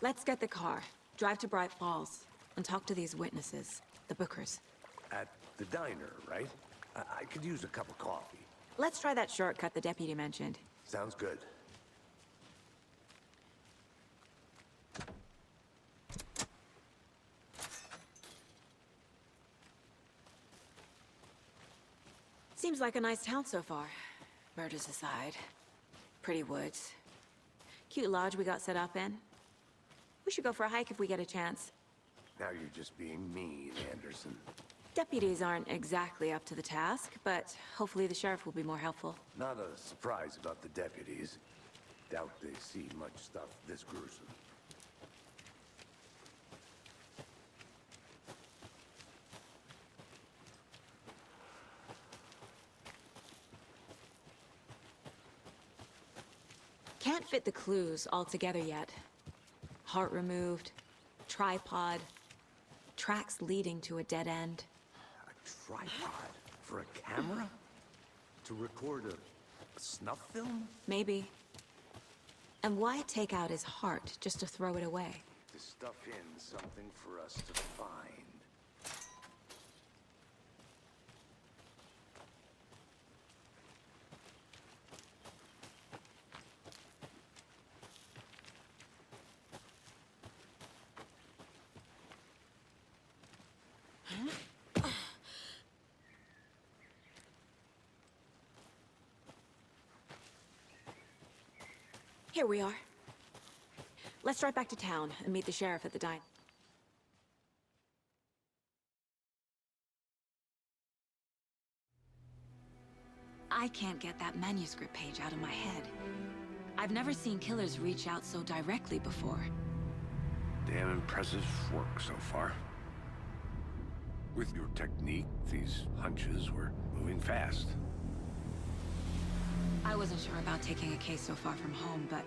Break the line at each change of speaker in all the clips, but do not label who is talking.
Let's get the car, drive to Bright Falls, and talk to these witnesses, the Bookers.
At the diner, right? I could use a cup of coffee.
Let's try that shortcut the deputy mentioned.
Sounds good.
Seems like a nice town so far. Murders aside. Pretty woods. Cute lodge we got set up in. We should go for a hike if we get a chance.
Now you're just being mean, Anderson.
Deputies aren't exactly up to the task, but hopefully the sheriff will be more helpful.
Not a surprise about the deputies. Doubt they see much stuff this gruesome.
Can't fit the clues all together yet. Heart removed, tripod, tracks leading to a dead end.
A tripod? For a camera? To record a snuff film?
Maybe. And why take out his heart just to throw it away?
To stuff in something for us to find.
Here we are. Let's drive back to town and meet the sheriff at the diner. I can't get that manuscript page out of my head. I've never seen killers reach out so directly before.
Damn impressive work so far. With your technique, these hunches were moving fast.
I wasn't sure about taking a case so far from home, but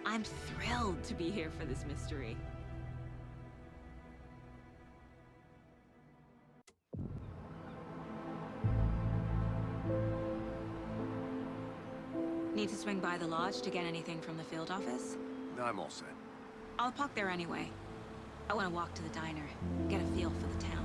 I'm thrilled to be here for this mystery. Need to swing by the lodge to get anything from the field office?
I'm all set.
I'll park there anyway. I want to walk to the diner, get a feel for the town.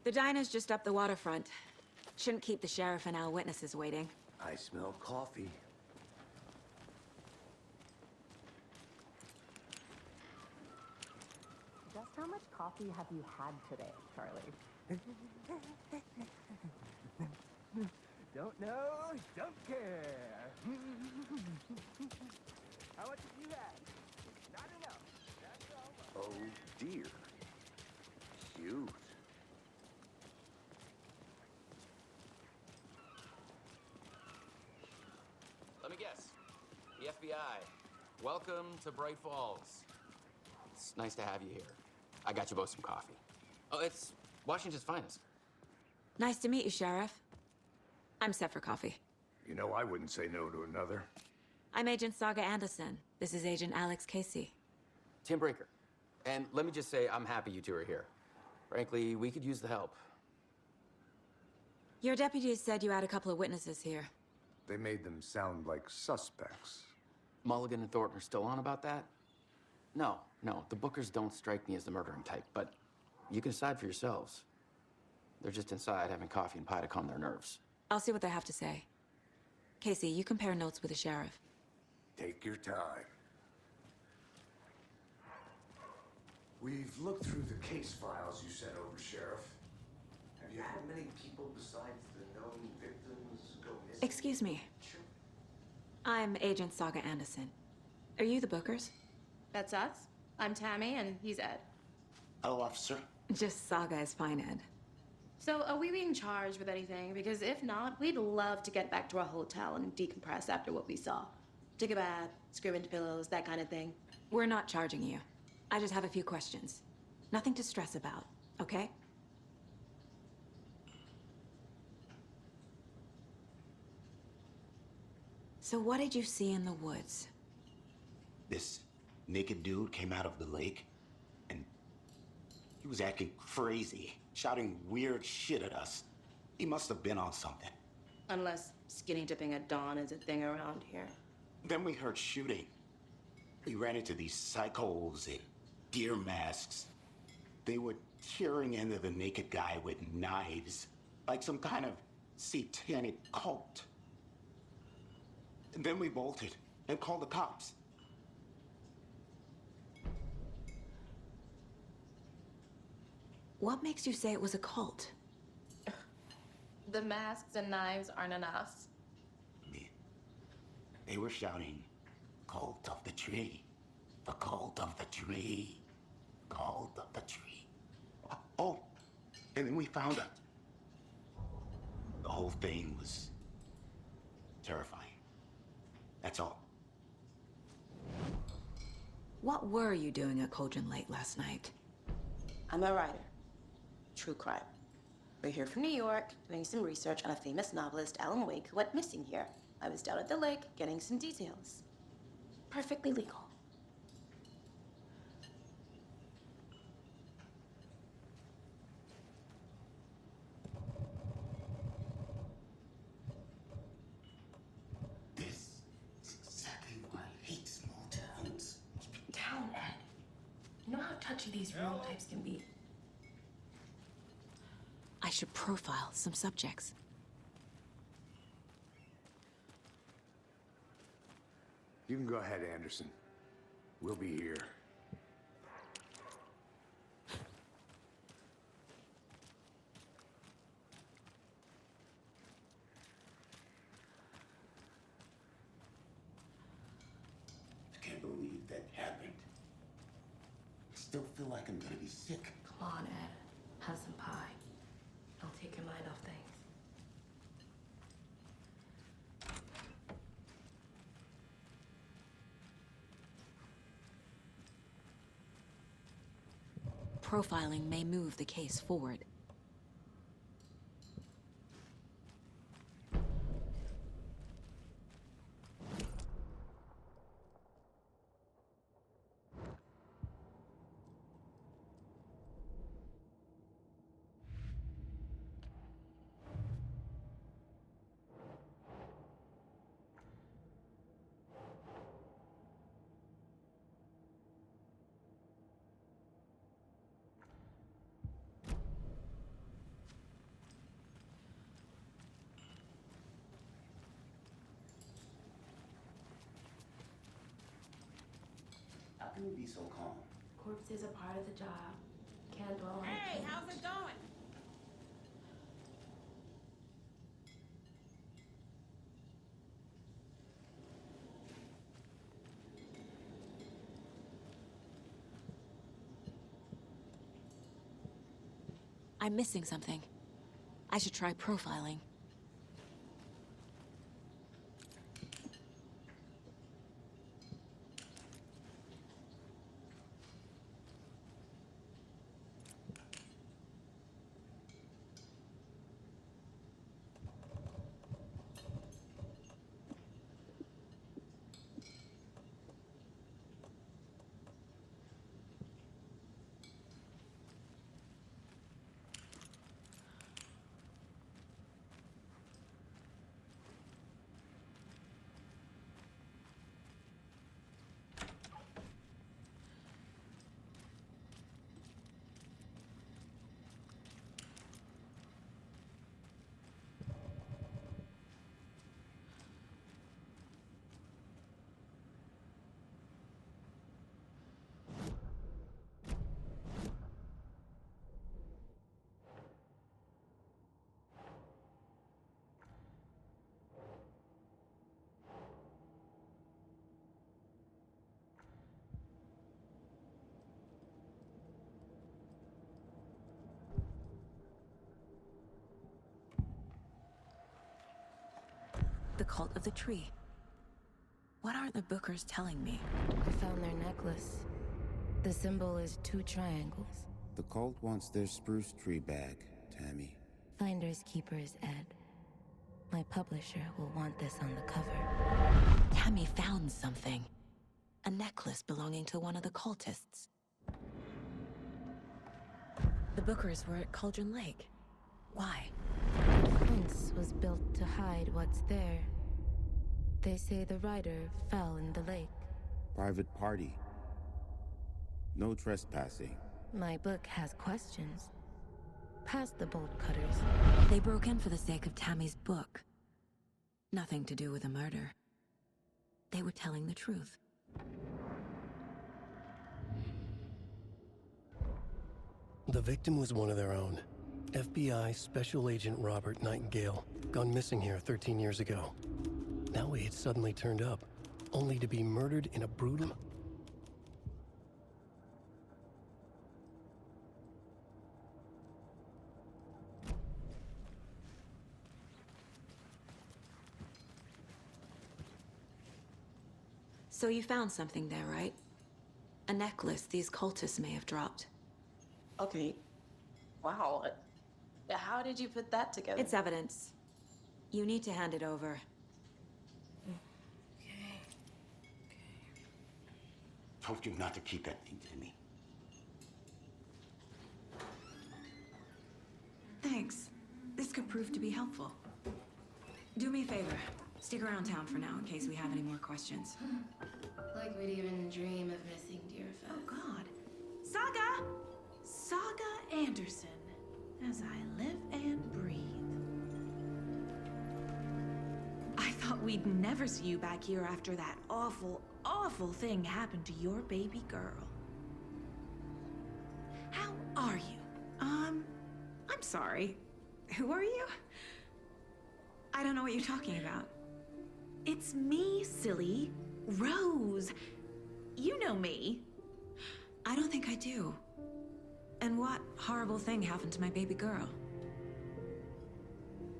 The diner's just up the waterfront. Shouldn't keep the sheriff and our witnesses waiting.
I smell coffee.
Just how much coffee have you had today, Charlie? Don't know, don't care. How much have you had? Not enough. That's all.
Oh dear. Cute.
Let me guess. The FBI. Welcome to Bright Falls. It's nice to have you here. I got you both some coffee. Oh, it's Washington's finest.
Nice to meet you, Sheriff. I'm set for coffee.
You know, I wouldn't say no to another.
I'm Agent Saga Anderson. This is Agent Alex Casey.
Tim Breaker. And let me just say, I'm happy you two are here. Frankly, we could use the help.
Your deputies said you had a couple of witnesses here.
They made them sound like suspects.
Mulligan and Thornton are still on about that? No, the Bookers don't strike me as the murdering type, but you can decide for yourselves. They're just inside having coffee and pie to calm their nerves.
I'll see what they have to say. Casey, you compare notes with the sheriff.
Take your time. We've looked through the case files you sent over, Sheriff. Have you had many people besides the known victims go missing?
Excuse me. I'm Agent Saga Anderson. Are you the Bookers?
That's us. I'm Tammy, and he's Ed.
Hello, officer.
Just Saga is fine, Ed.
So, are we being charged with anything? Because if not, we'd love to get back to our hotel and decompress after what we saw. Take a bath, scream into pillows, that kind of thing.
We're not charging you. I just have a few questions. Nothing to stress about, okay? So what did you see in the woods?
This naked dude came out of the lake, and he was acting crazy, shouting weird shit at us. He must have been on something.
Unless skinny dipping at dawn is a thing around here.
Then we heard shooting. We ran into these psychos in deer masks. They were tearing into the naked guy with knives, like some kind of satanic cult. And then we bolted and called the cops.
What makes you say it was a cult?
The masks and knives aren't enough.
They were shouting, "Cult of the tree, the cult of the tree, cult of the tree." Oh, and then we found out. The whole thing was terrifying. That's all.
What were you doing at Cauldron Lake last night?
I'm a writer. True crime. We're here from New York, doing some research on a famous novelist, Alan Wake, who went missing here. I was down at the lake, getting some details. Perfectly legal.
This is exactly why I hate small towns.
Keep it down, Ed. You know how touchy these real types can be.
I should profile some subjects.
You can go ahead, Anderson. We'll be here.
I can't believe that happened. I still feel like I'm gonna be sick.
Come on, Ed. Have some pie. I'll take your mind off things.
Profiling may move the case forward.
How can you be so calm?
Corpses are part of the job. Can't dwell on
Hey,
things.
how's it going? I'm missing something. I should try profiling. The cult of the tree. What aren't the Bookers telling me?
I found their necklace. The symbol is 2 triangles.
The cult wants their spruce tree back, Tammy.
Finders keepers, Ed. My publisher will want this on the cover.
Tammy found something. A necklace belonging to one of the cultists. The Bookers were at Cauldron Lake. Why?
The fence was built to hide what's there. They say the rider fell in the lake.
Private party. No trespassing.
My book has questions. Past the bolt cutters.
They broke in for the sake of Tammy's book. Nothing to do with a murder. They were telling the truth.
The victim was one of their own. FBI Special Agent Robert Nightingale, gone missing here 13 years ago. Now he had suddenly turned up, only to be murdered in a brutal...
So you found something there, right? A necklace these cultists may have dropped.
Okay. Wow. How did you put that together?
It's evidence. You need to hand it over.
Told you not to keep that thing to me.
Thanks. This could prove to be helpful. Do me a favor. Stick around town for now in case we have any more questions.
Like we'd even dream of missing Deerfest.
Oh, God. Saga! Saga Anderson. As I live and breathe. I thought we'd never see you back here after that awful, awful thing happened to your baby girl. How are you? I'm sorry. Who are you?
I don't know what you're talking about.
It's me, silly. Rose. You know me.
I don't think I do. And what horrible thing happened to my baby girl?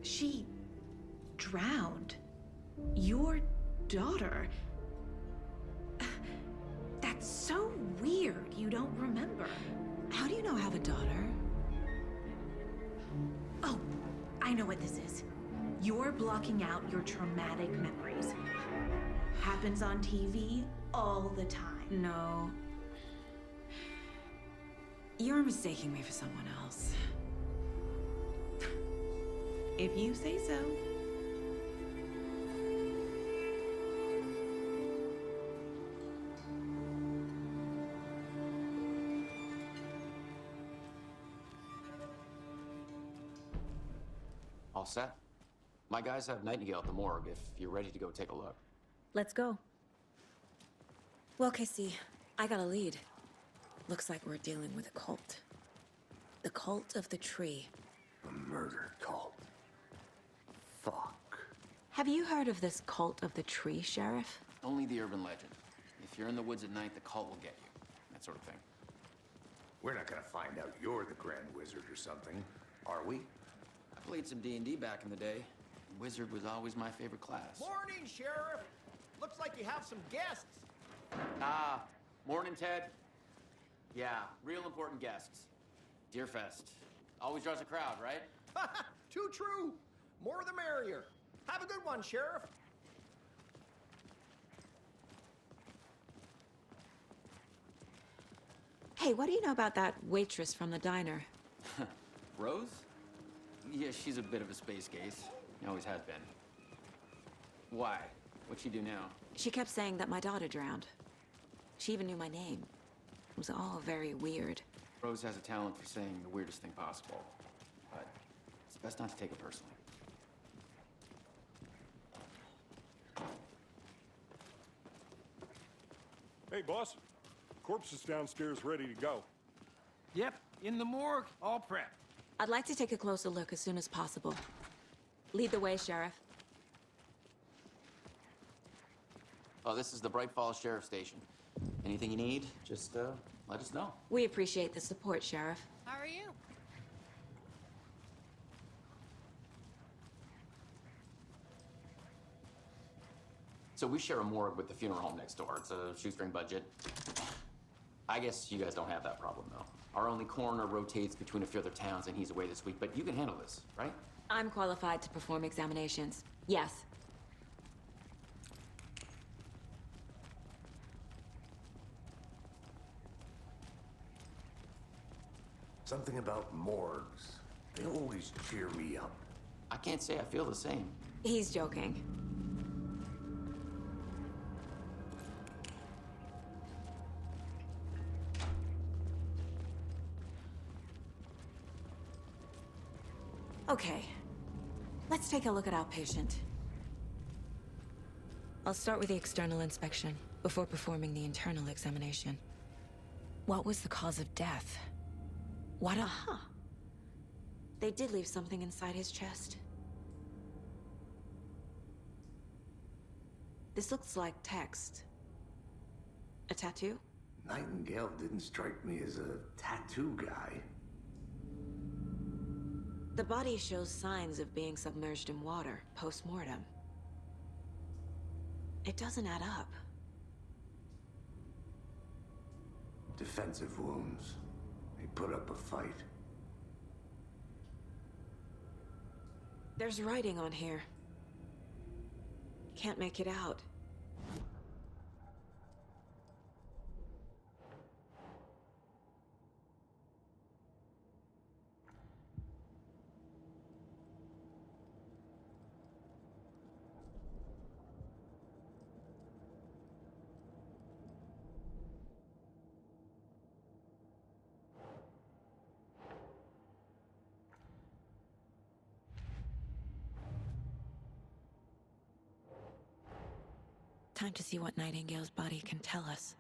She drowned. Your daughter. That's so weird you don't remember.
How do you know I have a daughter?
Oh, I know what this is. You're blocking out your traumatic memories. Happens on TV all the time.
No. You're mistaking me for someone else.
If you say so.
All set? My guys have Nightingale at the morgue if you're ready to go take a look.
Let's go. Well, Casey, I got a lead. Looks like we're dealing with a cult. The Cult of the Tree.
A murder cult. Fuck.
Have you heard of this Cult of the Tree, Sheriff?
Only the urban legend. If you're in the woods at night, the cult will get you. That sort of thing.
We're not gonna find out you're the Grand Wizard or something, are we?
I played some D&D back in the day. Wizard was always my favorite class.
Morning, Sheriff. Looks like you have some guests.
Ah, morning, Ted. Yeah, real important guests. Deerfest. Always draws a crowd, right?
Too true. More the merrier. Have a good one, Sheriff.
Hey, what do you know about that waitress from the diner?
Rose? Yeah, she's a bit of a space case. Always has been. Why? What'd she do now?
She kept saying that my daughter drowned. She even knew my name. It was all very weird.
Rose has a talent for saying the weirdest thing possible. But it's best not to take it personally.
Hey, boss. Corpse is downstairs ready to go.
Yep, in the morgue, all prepped.
I'd like to take a closer look as soon as possible. Lead the way, Sheriff.
Oh, this is the Bright Falls Sheriff Station. Anything you need, just let us know.
We appreciate the support, Sheriff.
How are you?
So we share a morgue with the funeral home next door. It's a shoestring budget. I guess you guys don't have that problem, though. Our only coroner rotates between a few other towns, and he's away this week, but you can handle this, right?
I'm qualified to perform examinations. Yes.
Something about morgues. They always cheer me up.
I can't say I feel the same.
He's joking. Okay. Let's take a look at our patient. I'll start with the external inspection before performing the internal examination. What was the cause of death? What a... Huh. They did leave something inside his chest. This looks like text. A tattoo?
Nightingale didn't strike me as a tattoo guy.
The body shows signs of being submerged in water, post-mortem. It doesn't add up.
Defensive wounds. He put up a fight.
There's writing on here. Can't make it out. Time to see what Nightingale's body can tell us.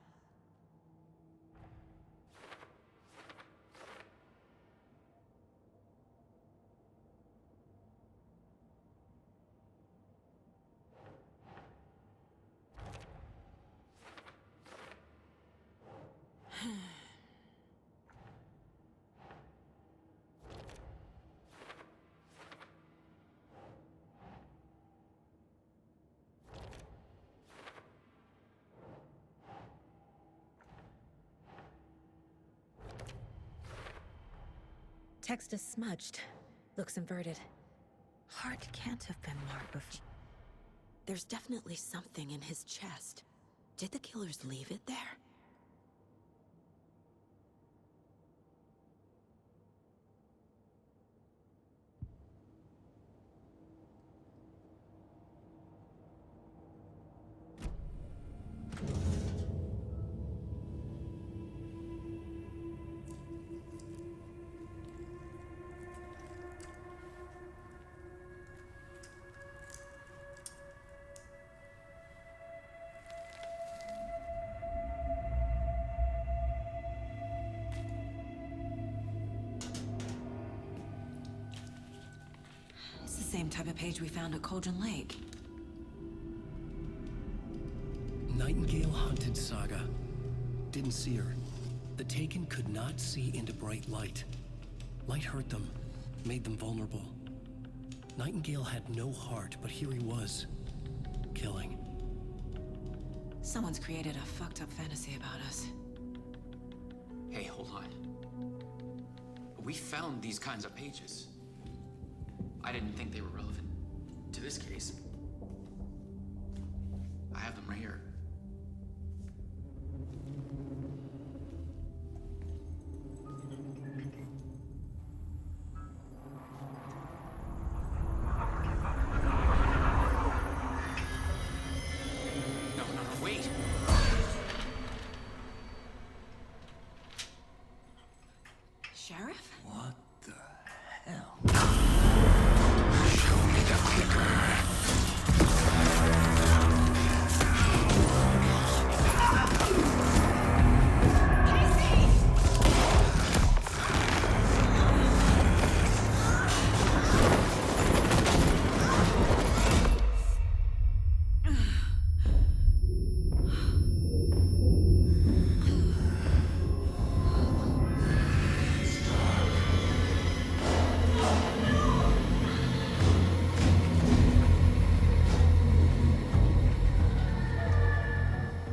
Text is smudged. Looks inverted. Heart can't have been marked before. There's definitely something in his chest. Did the killers leave it there? Same type of page we found at Cauldron Lake.
Nightingale hunted Saga. Didn't see her. The Taken could not see into bright light. Light hurt them, made them vulnerable. Nightingale had no heart, but here he was, killing.
Someone's created a fucked up fantasy about us.
Hey, hold on. We found these kinds of pages. I didn't think they were relevant to this case. I have them right here. No, wait.
Sheriff?
What the hell?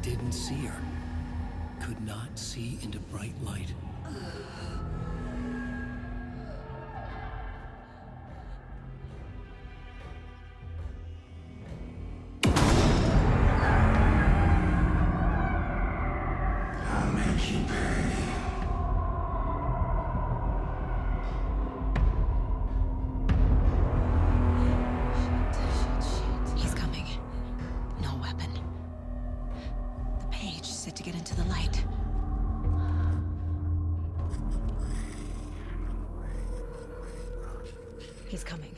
Didn't see her. Could not see into bright light.
I'll make you pay.
get into the light. He's coming.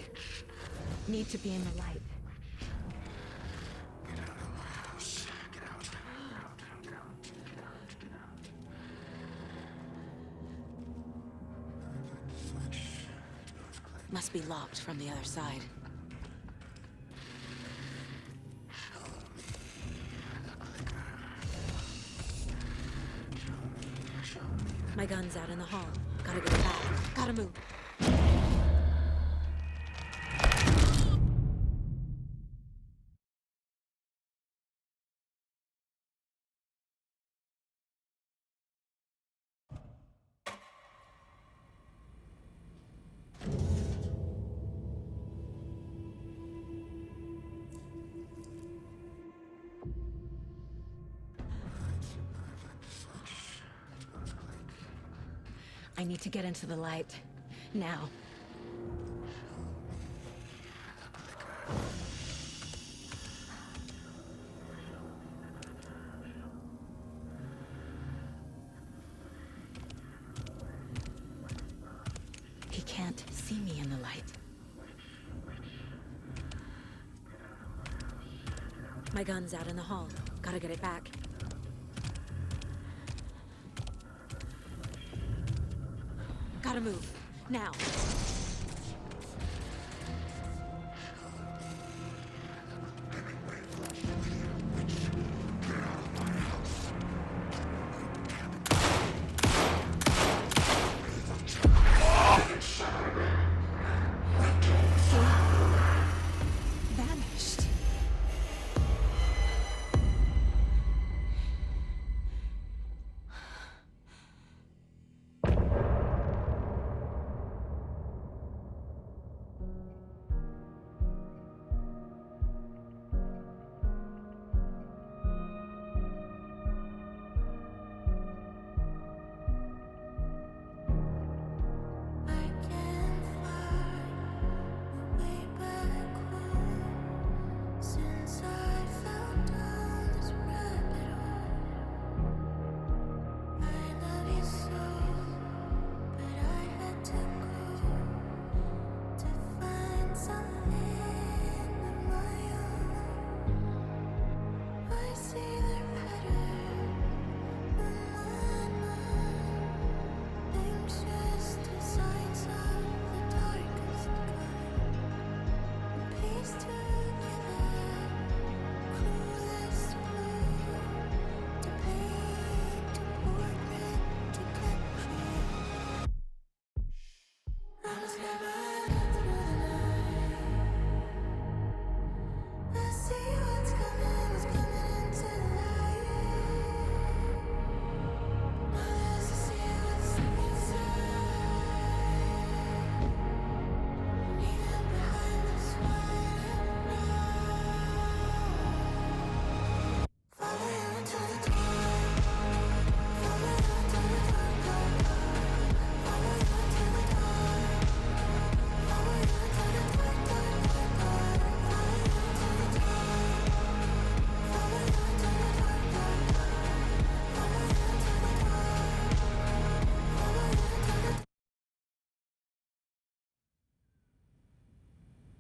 Need to be in the light.
Get out of my house. Get out. Get out.
Must be locked from the other side. My gun's out in the hall. Gotta go back. Gotta move. I need to get into the light. Now. He can't see me in the light. My gun's out in the hall. Gotta get it back. Gotta move. Now. Vanished.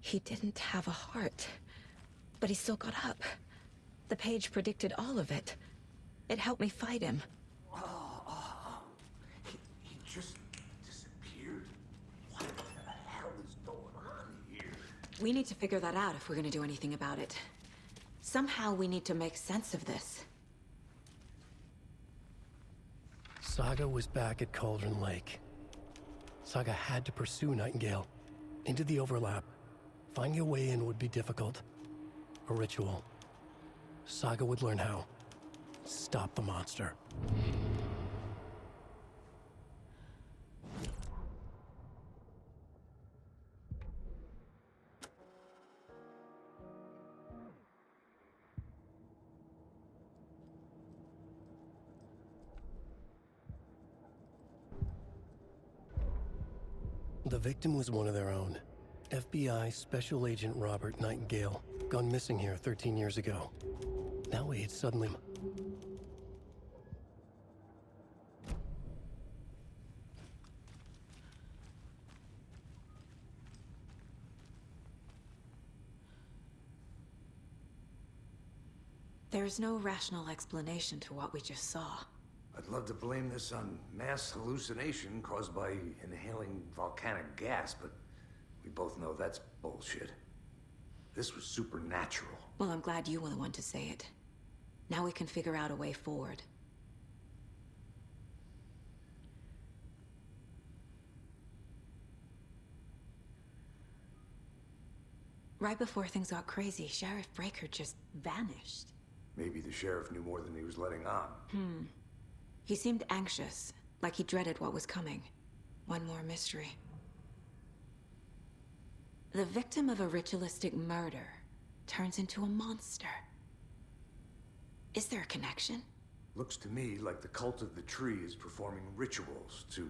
He didn't have a heart, but he still got up. The page predicted all of it. It helped me fight him.
He just disappeared? What the hell is going on here?
We need to figure that out if we're gonna do anything about it. Somehow we need to make sense of this.
Saga was back at Cauldron Lake. Saga had to pursue Nightingale into the overlap. Finding a way in would be difficult. A ritual. Saga would learn how. Stop the monster. The victim was one of their own. FBI Special Agent Robert Nightingale, gone missing here 13 years ago. Now he had suddenly...
There's no rational explanation to what we just saw.
I'd love to blame this on mass hallucination caused by inhaling volcanic gas, but we both know that's bullshit. This was supernatural.
Well, I'm glad you were the one to say it. Now we can figure out a way forward. Right before things got crazy, Sheriff Breaker just vanished.
Maybe the sheriff knew more than he was letting on.
He seemed anxious, like he dreaded what was coming. One more mystery. The victim of a ritualistic murder turns into a monster. Is there a connection?
Looks to me like the cult of the tree is performing rituals to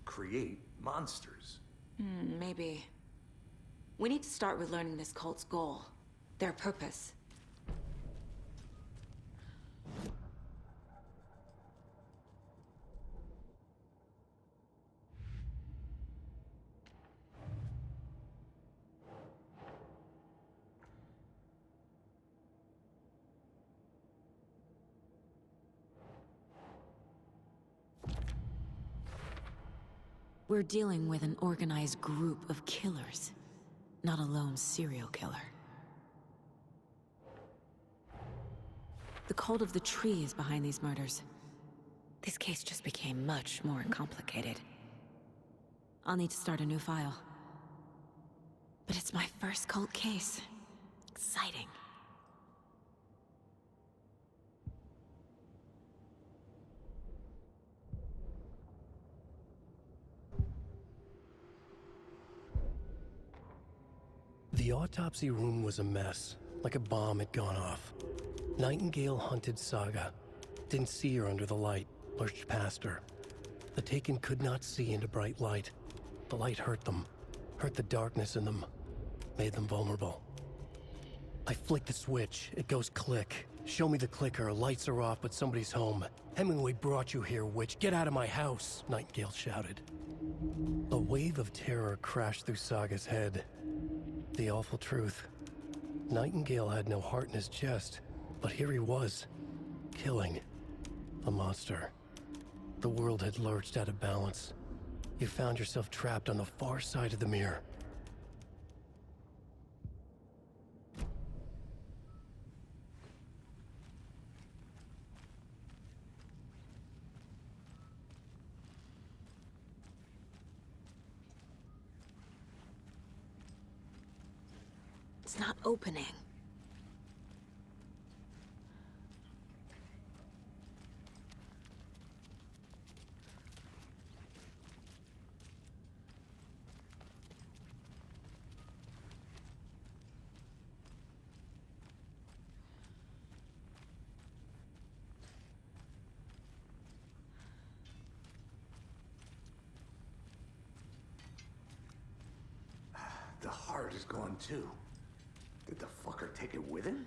create monsters.
Maybe. We need to start with learning this cult's goal, their purpose. We're dealing with an organized group of killers, not a lone serial killer. The cult of the tree is behind these murders. This case just became much more complicated. I'll need to start a new file. But it's my first cult case. Exciting.
The autopsy room was a mess, like a bomb had gone off. Nightingale hunted Saga. Didn't see her under the light, lurched past her. The Taken could not see into bright light. The light hurt them, hurt the darkness in them, made them vulnerable. I flick the switch, it goes click. Show me the clicker, lights are off, but somebody's home. Hemingway brought you here, witch. Get out of my house, Nightingale shouted. A wave of terror crashed through Saga's head. The awful truth. Nightingale had no heart in his chest, but here he was, killing a monster. The world had lurched out of balance. You found yourself trapped on the far side of the mirror.
It's not opening.
The heart is gone too. Did the fucker take it with him?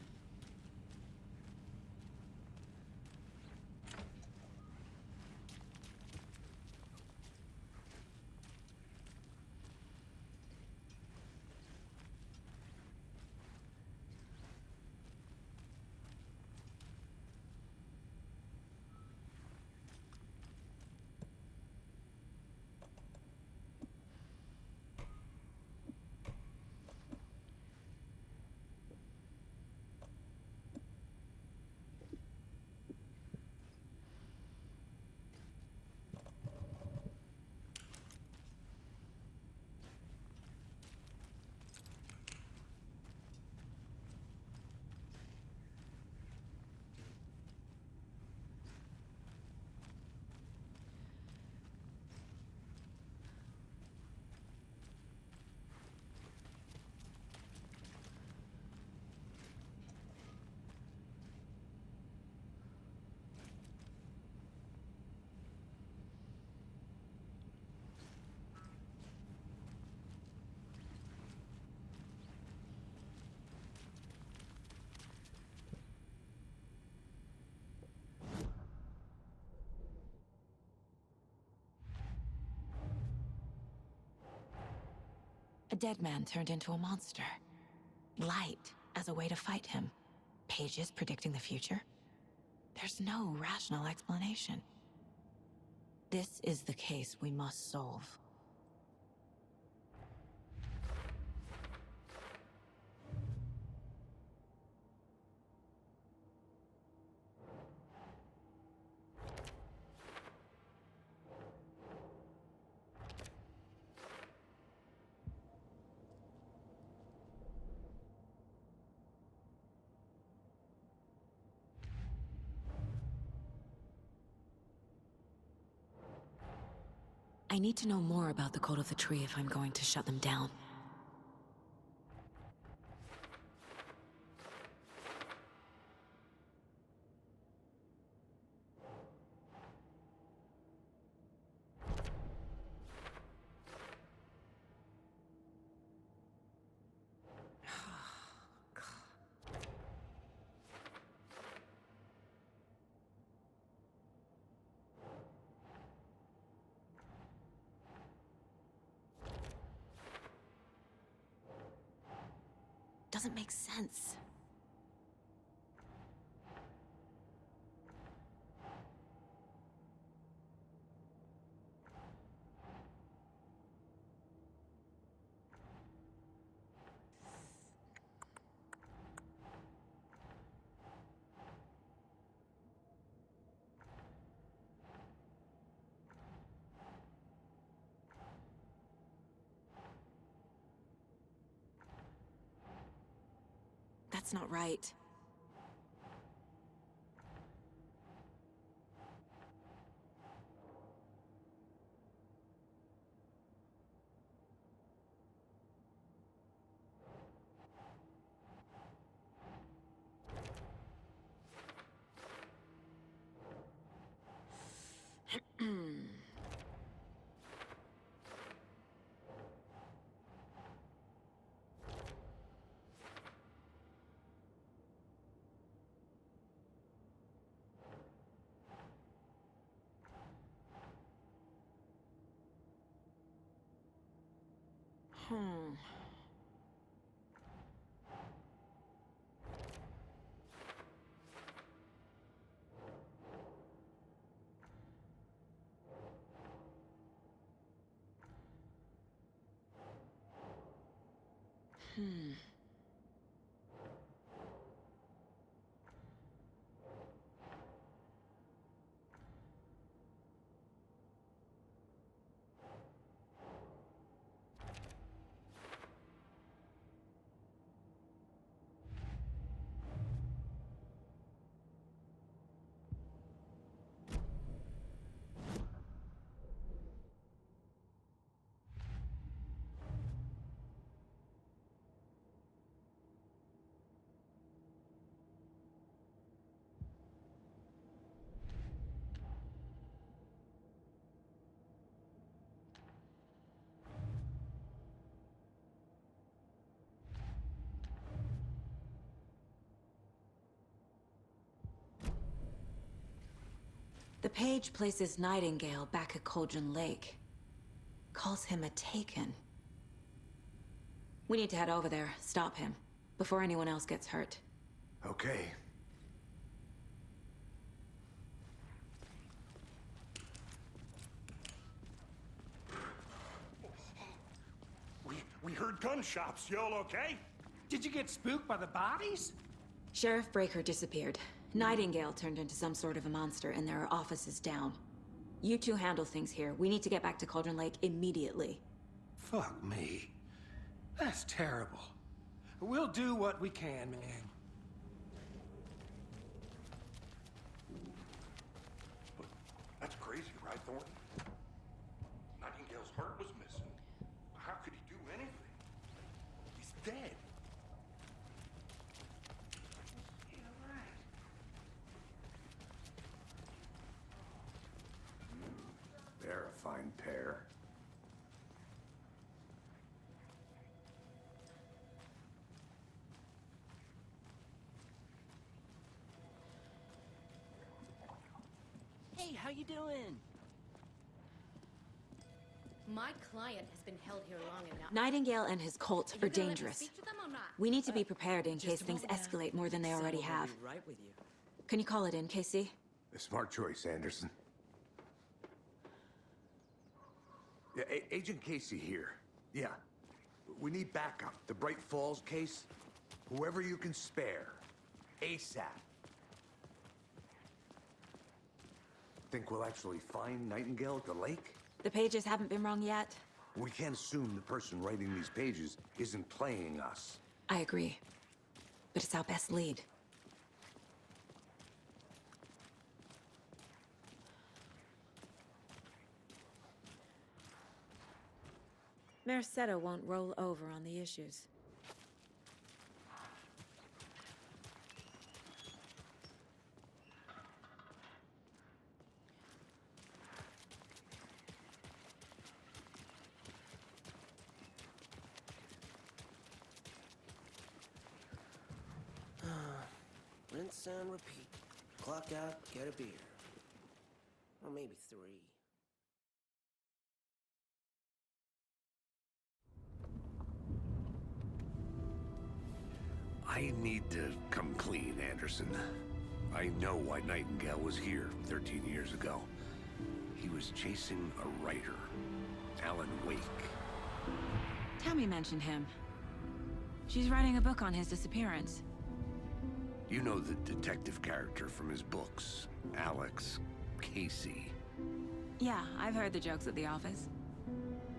A dead man turned into a monster. Light as a way to fight him. Pages predicting the future? There's no rational explanation. This is the case we must solve. I need to know more about the Code of the Tree if I'm going to shut them down. Doesn't make sense. That's not right. The page places Nightingale back at Cauldron Lake. Calls him a Taken. We need to head over there, stop him, before anyone else gets hurt.
Okay.
We heard gunshots. Y'all okay?
Did you get spooked by the bodies?
Sheriff Breaker disappeared. Nightingale turned into some sort of a monster, and there are offices down. You two handle things here. We need to get back to Cauldron Lake immediately.
Fuck me. That's terrible. We'll do what we can, man.
But that's crazy, right, Thornton? Nightingale's heart was missing. How could he do anything? He's dead.
They're a fine pair.
Hey, how you doing? My client has been held here long enough.
Nightingale and his cult
Are
are
you gonna let me
dangerous.
speak to them or not?
We need to be prepared in case
Just
things
hold down.
escalate more than they already
Someone will
have.
be right with you.
Can you call it in, Casey?
A smart choice, Anderson. Yeah, Agent Casey here. Yeah. We need backup. The Bright Falls case. Whoever you can spare. ASAP. Think we'll actually find Nightingale at the lake?
The pages haven't been wrong yet.
We can't assume the person writing these pages isn't playing us.
I agree. But it's our best lead. Mercado won't roll over on the issues.
Rinse and repeat. Clock out, get a beer. Or maybe 3.
I need to come clean, Anderson. I know why Nightingale was here 13 years ago. He was chasing a writer, Alan Wake.
Tammy mentioned him. She's writing a book on his disappearance.
You know the detective character from his books, Alex Casey.
Yeah, I've heard the jokes at the office.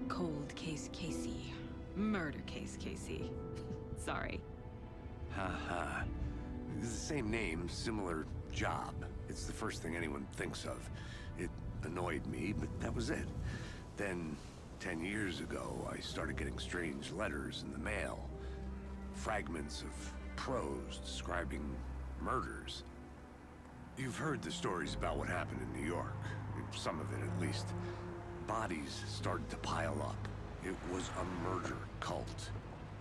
Cold case Casey. Murder case Casey. Sorry.
Ha. It's the same name, similar job. It's the first thing anyone thinks of. It annoyed me, but that was it. Then, 10 years ago, I started getting strange letters in the mail. Fragments of prose describing murders. You've heard the stories about what happened in New York. Some of it, at least. Bodies started to pile up. It was a murder cult.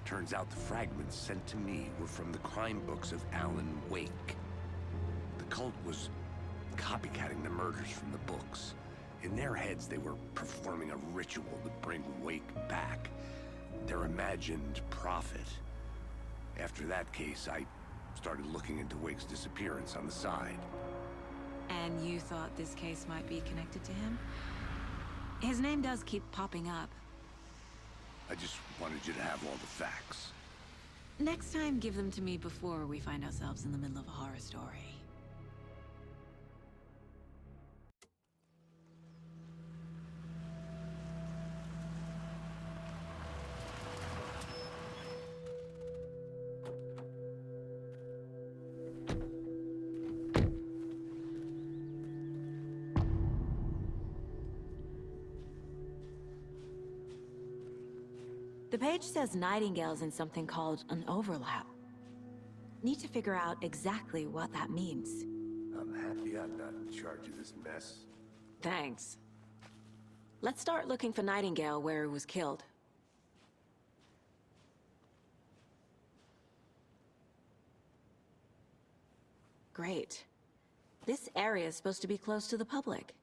Turns out the fragments sent to me were from the crime books of Alan Wake. The cult was copycatting the murders from the books. In their heads, they were performing a ritual to bring Wake back. Their imagined prophet. After that case, I started looking into Wake's disappearance on the side.
And you thought this case might be connected to him? His name does keep popping up.
I just wanted you to have all the facts.
Next time, give them to me before we find ourselves in the middle of a horror story. The page says Nightingale's in something called an overlap. Need to figure out exactly what that means.
I'm happy I'm not in charge of this mess.
Thanks. Let's start looking for Nightingale where he was killed. Great. This area is supposed to be close to the public.